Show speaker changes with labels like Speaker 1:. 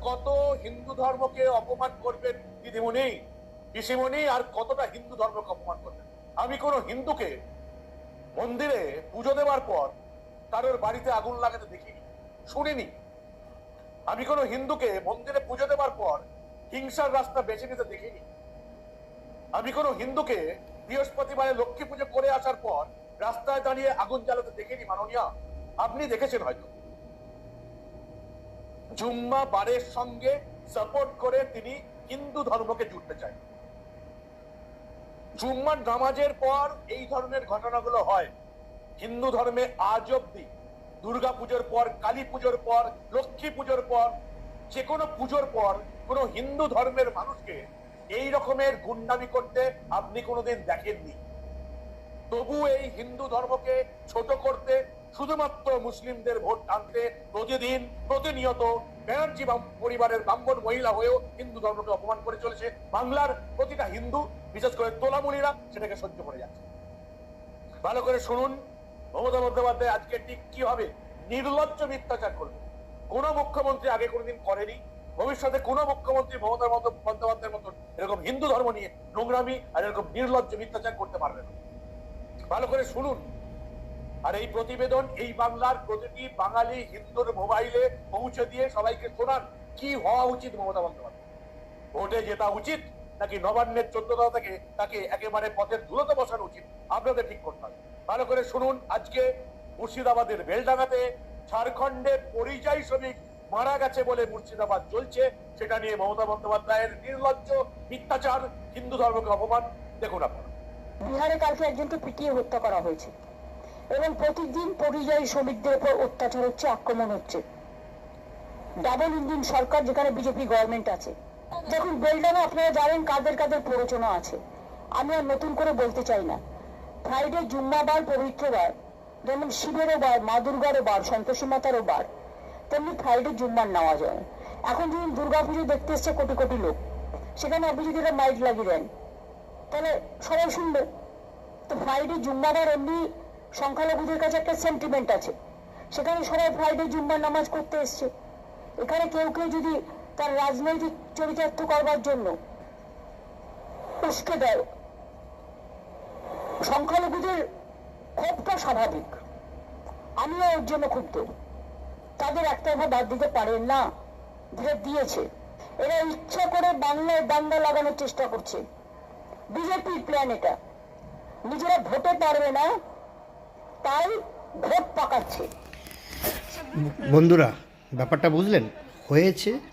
Speaker 1: কত হিন্দু ধর্মকে অপমান করবেন দিদিমণি, পিসিমণি, আর কতটা হিন্দু ধর্মকে অপমান করবেন? আমি কোন হিন্দুকে মন্দিরে পুজো দেওয়ার পর কারোর বাড়িতে আগুন লাগাতে দেখিনি, শুনিনি। আমি কোন হিন্দুকে মন্দিরে পুজো দেওয়ার পর হিংসার রাস্তা বেছে নিতে দেখিনি। আমি কোন হিন্দুকে বৃহস্পতিবারে লক্ষ্মী পুজো করে আসার পর রাস্তায় দাঁড়িয়ে আগুন জ্বালাতে দেখিনি। মাননীয়া, আপনি দেখেছেন হয়তো। জুম্মা বারের সঙ্গে সাপোর্ট করে তিনি হিন্দু ধর্মকে জুড়তে চান। জুম্মার নামাজের পর এই ধরনের ঘটনাগুলো হয়। হিন্দু ধর্মে আজ অব্দি দুর্গা পুজোর পর, কালী পুজোর পর, লক্ষ্মী পুজোর পর, যে কোনো পুজোর পর কোন হিন্দু ধর্মের মানুষকে এই রকমের গুন্ডামি করতে আপনি কোনোদিন দেখেননি। তবু এই হিন্দু ধর্মকে ছোট করতে, শুধুমাত্র মুসলিমদের ভোট টানতে প্রতিদিন প্রতিনিয়ত ব্যানার্জি পরিবারের ব্রাহ্মণ মহিলা হয়েও হিন্দু ধর্মকে অপমান করে চলেছে। বাংলার প্রতিটা হিন্দু, বিশেষ করে তোলামুনিরা, সেটাকে সহ্য করে যাচ্ছে। ভালো করে শুনুন, মমতা বন্দ্যোপাধ্যায় আজকে ঠিক কি হবে নির্লজ্জ মিথ্যাচার করবে। কোন মুখ্যমন্ত্রী আগে কোনোদিন করেনি, ভবিষ্যতে কোন মুখ্যমন্ত্রী মমতা বন্দ্যোপাধ্যায়ের মতন এরকম হিন্দু ধর্ম নিয়ে নোংরামি আর এরকম নির্লজ্জ মিথ্যাচার করতে পারবে না। ভালো করে শুনুন। আর এই প্রতিবেদন এই বাংলার প্রতিটি বাঙালি হিন্দুর মোবাইলে পৌঁছে দিয়ে সবাইকে শোনান কি হওয়া উচিত মমতা বন্দ্যোপাধ্যায়। ভোটে জেতা উচিত নাকি নবান্নের 14 থেকে তাকে একেবারে পথের ধুলোতে বসানো উচিত, আপনাদের ঠিক করতে হবে। ভালো করে শুনুন। আজকে মুর্শিদাবাদের বেলডাঙ্গাতে ঝাড়খণ্ডের পরিযায়ী শ্রমিক মারা গেছে বলে মুর্শিদাবাদ চলছে, সেটা নিয়ে মমতা বন্দ্যোপাধ্যায়ের নির্লজ্জ মিথ্যাচার, হিন্দু ধর্মকে অপমান। দেখুন আপনারা,
Speaker 2: বিহারে কালকে একজনকে পিটিয়ে হত্যা করা হয়েছে এবং প্রতিদিন পরিযায়ী শ্রমিকদের উপর অত্যাচার হচ্ছে, আক্রমণ হচ্ছে। ডাবল ইঞ্জিন সরকার, যেখানে বিজেপি গভর্নমেন্ট আছে। দেখুন, বেলডাঙ্গা আপনারা জানেন কাদের কাদের প্ররোচনা আছে, আমি আর নতুন করে বলতে চাই না। ফ্রাইডে জুম্মাবার, পবিত্র বার, যেমন শিবেরও বার, মা দুর্গারও বার, সন্তোষী মাতারও বার, তেমনি ফ্রাইডে জুম্মার নেওয়া যায়। এখন যখন দুর্গাপুজো দেখতে এসছে কোটি কোটি লোক, সেখানে আপনি যদি একটা মাইক লাগিয়ে দেন তাহলে সবাই শুনবে। তো ফ্রাইডে জুম্মাবার এমনি সংখ্যালঘুদের কাছে একটা সেন্টিমেন্ট আছে, সেখানে সবাই ফ্রাইডে জুম্মার নামাজ করতে এসছে। এখানে কেউ কেউ যদি তার রাজনৈতিক চরিতার্থ করবার জন্য উস্কে দেয়, সংখ্যালঘুদের ক্ষোভটা স্বাভাবিক, আমিও ওর জন্য ক্ষুব্ধ। তাদের একতরফা বাদ দিতে পারেন না, যেটা দিয়েছে। এরা ইচ্ছা করে বাংলায় দাঙ্গা লাগানোর চেষ্টা করছে, বিজেপির প্ল্যান এটা। নিজেরা ভোটে পারবে না তাই ভোট পাকাচ্ছে।
Speaker 3: বন্ধুরা, ব্যাপারটা বুঝলেন? হয়েছে